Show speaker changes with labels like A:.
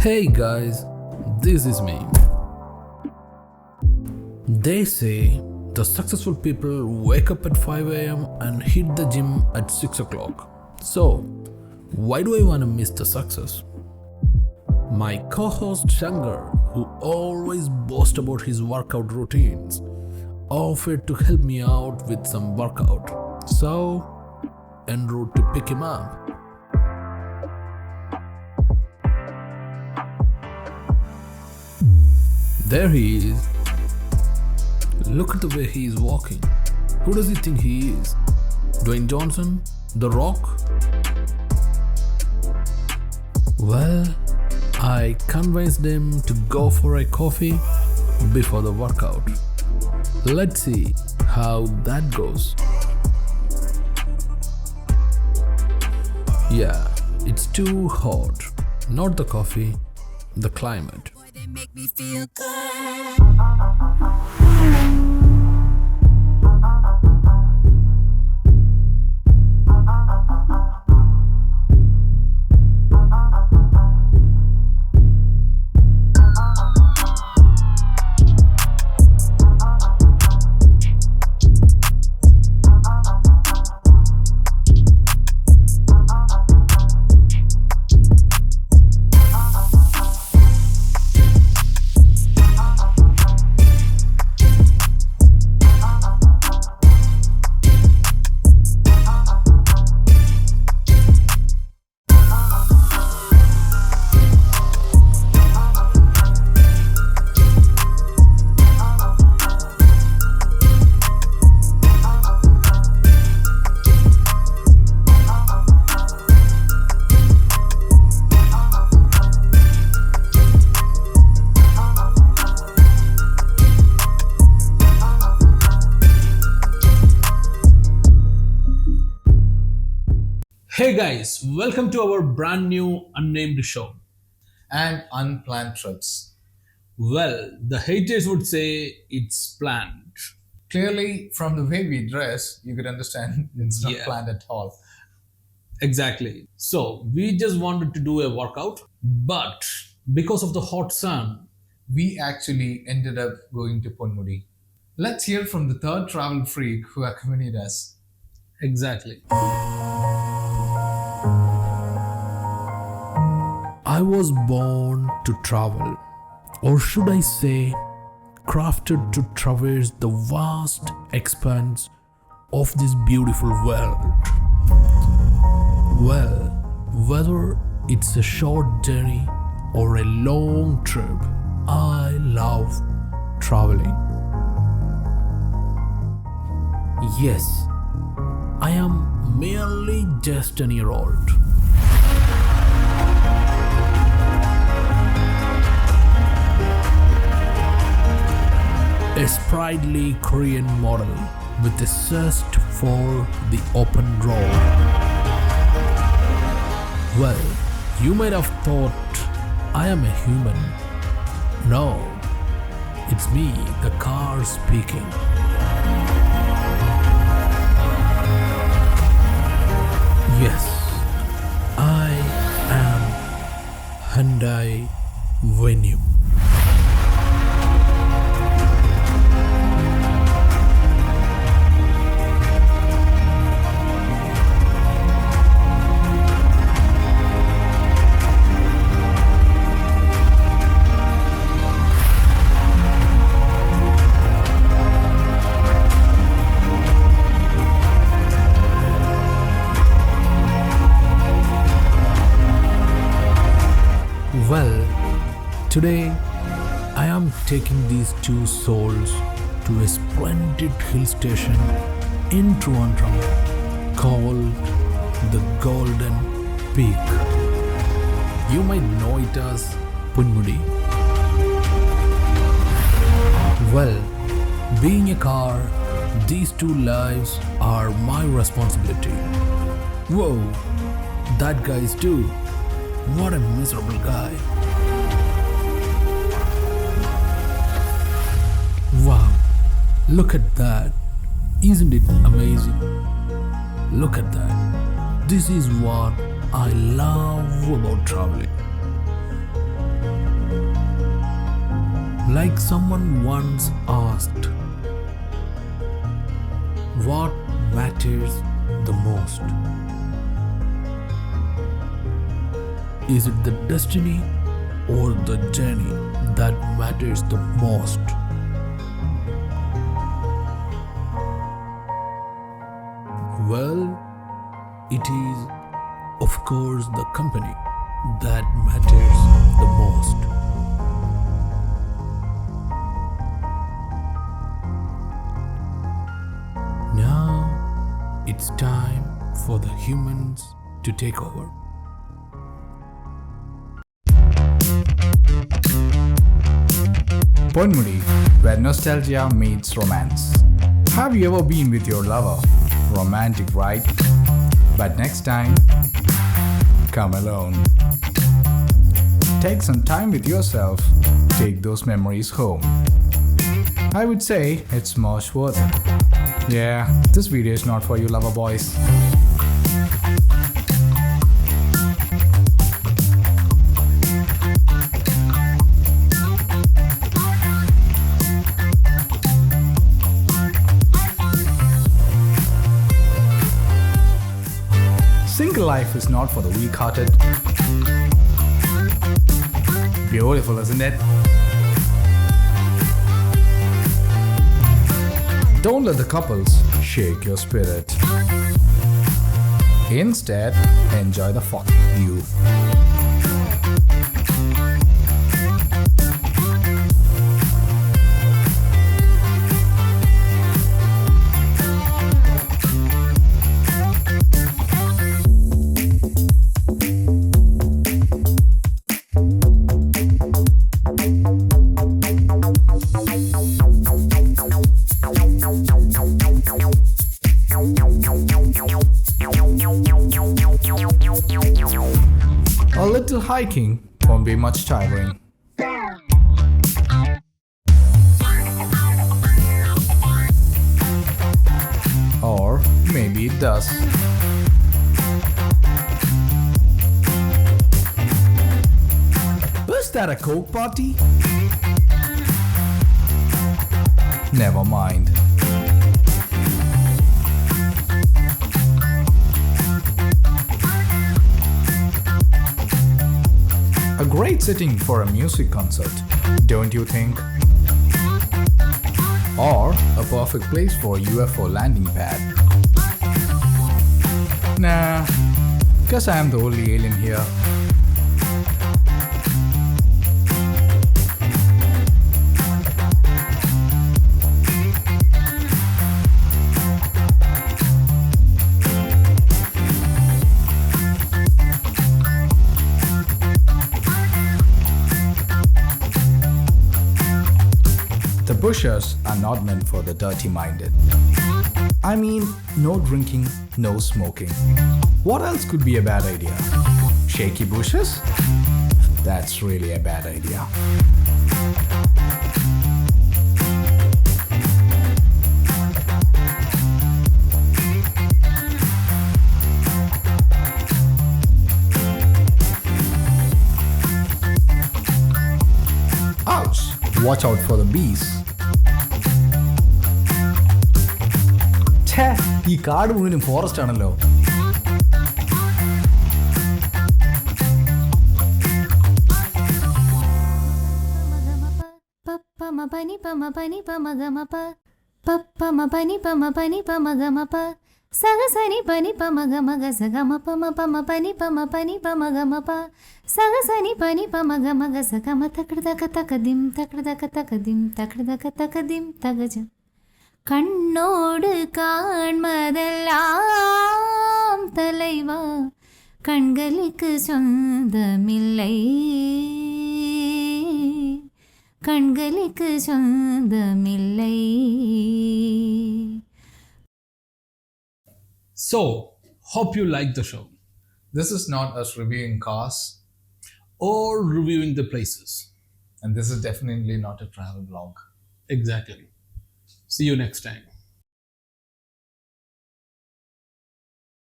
A: Hey guys, this is me. They say the successful people wake up at 5 a.m. and hit the gym at 6 o'clock. So, why do I want to miss the success? My co host Shankar, who always boasts about his workout routines, offered to help me out with some workout. So, en route to pick him up. There he is. Look at the way he is walking. Who does he think he is? Dwayne Johnson? The Rock? Well, I convinced him to go for a coffee before the workout. Let's see how that goes. Yeah, it's too hot. Not the coffee, the climate.
B: They make me feel good.
A: Hey guys, welcome to our brand new unnamed show.
C: And unplanned trips.
A: Well, the haters would say it's planned.
C: Clearly, from the way we dress, you could understand it's not
A: Yeah.
C: planned at all.
A: Exactly. So, we just wanted to do a workout, but because of the hot sun,
C: We actually ended up going to Ponmudi. Let's hear from the third travel freak who accompanied us.
A: exactly. I was born to travel, or should I say, crafted to traverse the vast expanse of this beautiful world. Well, whether it's a short journey or a long trip, I love traveling. Yes, I am merely just an year old. A sprightly Korean model with a zest for the open road. Well, you might have thought I am a human. No, it's me, the car speaking. Yes, I am Hyundai Venue. Well, today I am taking these two souls to a splendid hill station in Trivandrum called the Golden Peak. You might know it as Ponmudi. Well, being a car, these two lives are my responsibility. Whoa, that guy's too. What a miserable guy. Wow, look at that. Isn't it amazing? Look at that. This is what I love about traveling. Like someone once asked, what matters the most? Is it the destiny or the journey that matters the most? Well, it is, of course, the company that matters the most. Now, it's time for the humans to take over.
D: Ponmudi, where nostalgia meets romance. Have you ever been with your lover? Romantic, right? But next time, come alone. Take some time with yourself. Take those memories home. I would say it's much worth it. Yeah, this video is not for you lover boys. Single life is not for the weak-hearted. Beautiful, isn't it? Don't let the couples shake your spirit. Instead, enjoy the fucking view. A little hiking won't be much tiring. Or maybe it does. Was that a Coke party? Never mind. A great setting for a music concert, don't you think? Or a perfect place for a UFO landing pad. Nah, guess I am the only alien here. The bushes are not meant for the dirty-minded. I mean, no drinking, no smoking. What else could be a bad idea? Shaky bushes? That's really a bad idea. Ouch! Watch out for the bees. ഛേ, ഈ കാട് മുഴുവനും forest ആണല്ലോ.
E: సగసని పని పమగ మగ సగమ పమ పమ పని పమ పని పమగ మప సగసని పని పమగ మగ సగమ తకడదక తకదిం తకడదక తకదిం తకడదక తకదిం தகஜ கண்ணோடு காண்மதெல்லாம் தலைவா கண்களுக்கு சொந்தமில்லை கண்களுக்கு சொந்தமில்லை.
C: So, hope you liked the show. This is not us reviewing cars,
A: Or reviewing the places.
C: and this is definitely not a travel vlog.
A: Exactly. See you next time.